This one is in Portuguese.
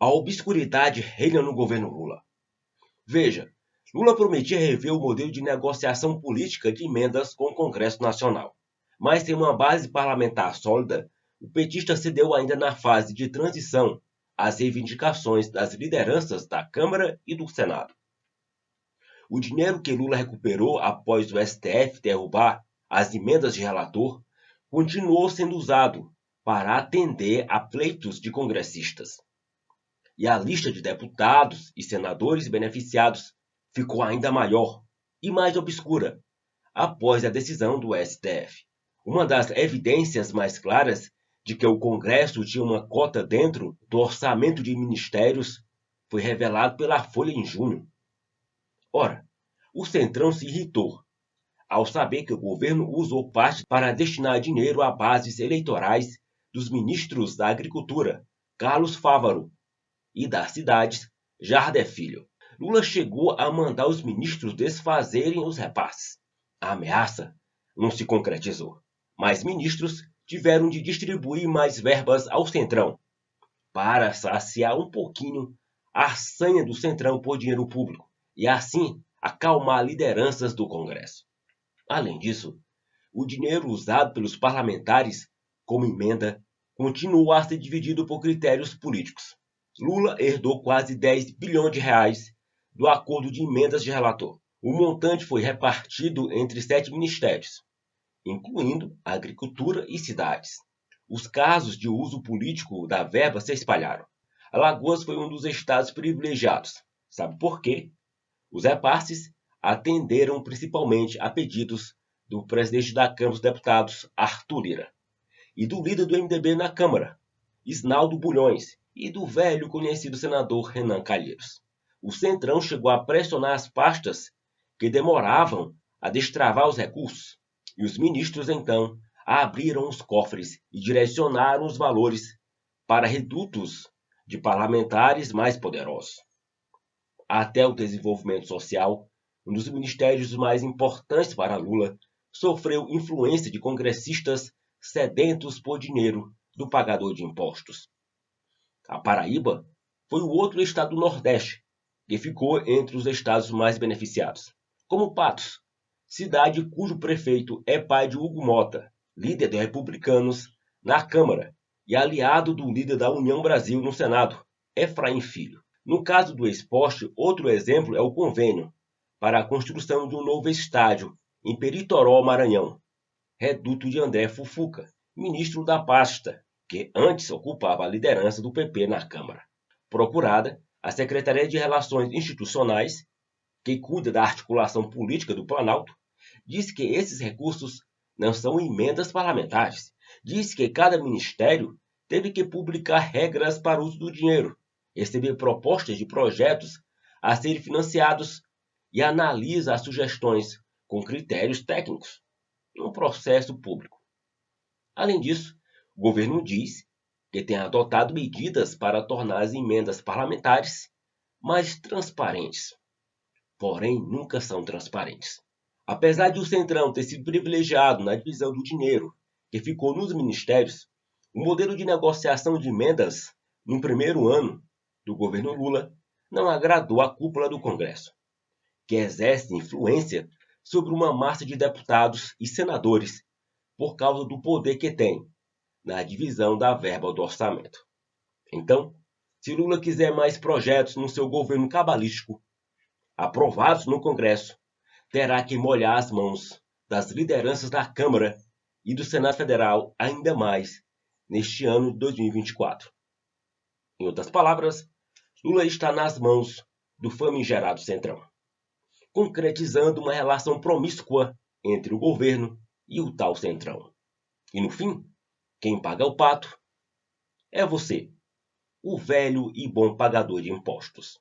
A obscuridade reina no governo Lula. Veja, Lula prometia rever o modelo de negociação política de emendas com o Congresso Nacional. Mas sem uma base parlamentar sólida, o petista cedeu ainda na fase de transição às reivindicações das lideranças da Câmara e do Senado. O dinheiro que Lula recuperou após o STF derrubar as emendas de relator continuou sendo usado para atender a pleitos de congressistas. E a lista de deputados e senadores beneficiados ficou ainda maior e mais obscura após a decisão do STF. Uma das evidências mais claras de que o Congresso tinha uma cota dentro do orçamento de ministérios foi revelado pela Folha em junho. Ora, o Centrão se irritou ao saber que o governo usou parte para destinar dinheiro a bases eleitorais dos ministros da Agricultura, Carlos Fávaro, e das cidades, Jardé Filho. Lula chegou a mandar os ministros desfazerem os repasses. A ameaça não se concretizou, mas ministros tiveram de distribuir mais verbas ao Centrão para saciar um pouquinho a sanha do Centrão por dinheiro público e assim acalmar lideranças do Congresso. Além disso, o dinheiro usado pelos parlamentares como emenda continuou a ser dividido por critérios políticos. Lula herdou quase 10 bilhões de reais do acordo de emendas de relator. O montante foi repartido entre 7 ministérios, incluindo agricultura e cidades. Os casos de uso político da verba se espalharam. Alagoas foi um dos estados privilegiados. Sabe por quê? Os repasses atenderam principalmente a pedidos do presidente da Câmara dos Deputados, Arthur Lira, e do líder do MDB na Câmara, Isnaldo Bulhões, e do velho conhecido senador Renan Calheiros. O Centrão chegou a pressionar as pastas que demoravam a destravar os recursos, e os ministros, então, abriram os cofres e direcionaram os valores para redutos de parlamentares mais poderosos. Até o desenvolvimento social, um dos ministérios mais importantes para Lula, sofreu influência de congressistas sedentos por dinheiro do pagador de impostos. A Paraíba foi o outro estado do Nordeste que ficou entre os estados mais beneficiados, como Patos, cidade cujo prefeito é pai de Hugo Mota, líder dos republicanos na Câmara e aliado do líder da União Brasil no Senado, Efraim Filho. No caso do esporte, outro exemplo é o convênio para a construção de um novo estádio em Peritoró, Maranhão, reduto de André Fufuca, ministro da pasta, que antes ocupava a liderança do PP na Câmara. Procurada, a Secretaria de Relações Institucionais, que cuida da articulação política do Planalto, diz que esses recursos não são emendas parlamentares. Diz que cada ministério teve que publicar regras para o uso do dinheiro, receber propostas de projetos a serem financiados e analisa as sugestões com critérios técnicos, num processo público. Além disso, o governo diz que tem adotado medidas para tornar as emendas parlamentares mais transparentes, porém nunca são transparentes. Apesar de o Centrão ter sido privilegiado na divisão do dinheiro que ficou nos ministérios, o modelo de negociação de emendas no primeiro ano do governo Lula não agradou a cúpula do Congresso, que exerce influência sobre uma massa de deputados e senadores por causa do poder que tem na divisão da verba do orçamento. Então, se Lula quiser mais projetos no seu governo cabalístico, aprovados no Congresso, terá que molhar as mãos das lideranças da Câmara e do Senado Federal ainda mais neste ano de 2024. Em outras palavras, Lula está nas mãos do famigerado Centrão, concretizando uma relação promíscua entre o governo e o tal Centrão. E no fim, quem paga o pato é você, o velho e bom pagador de impostos.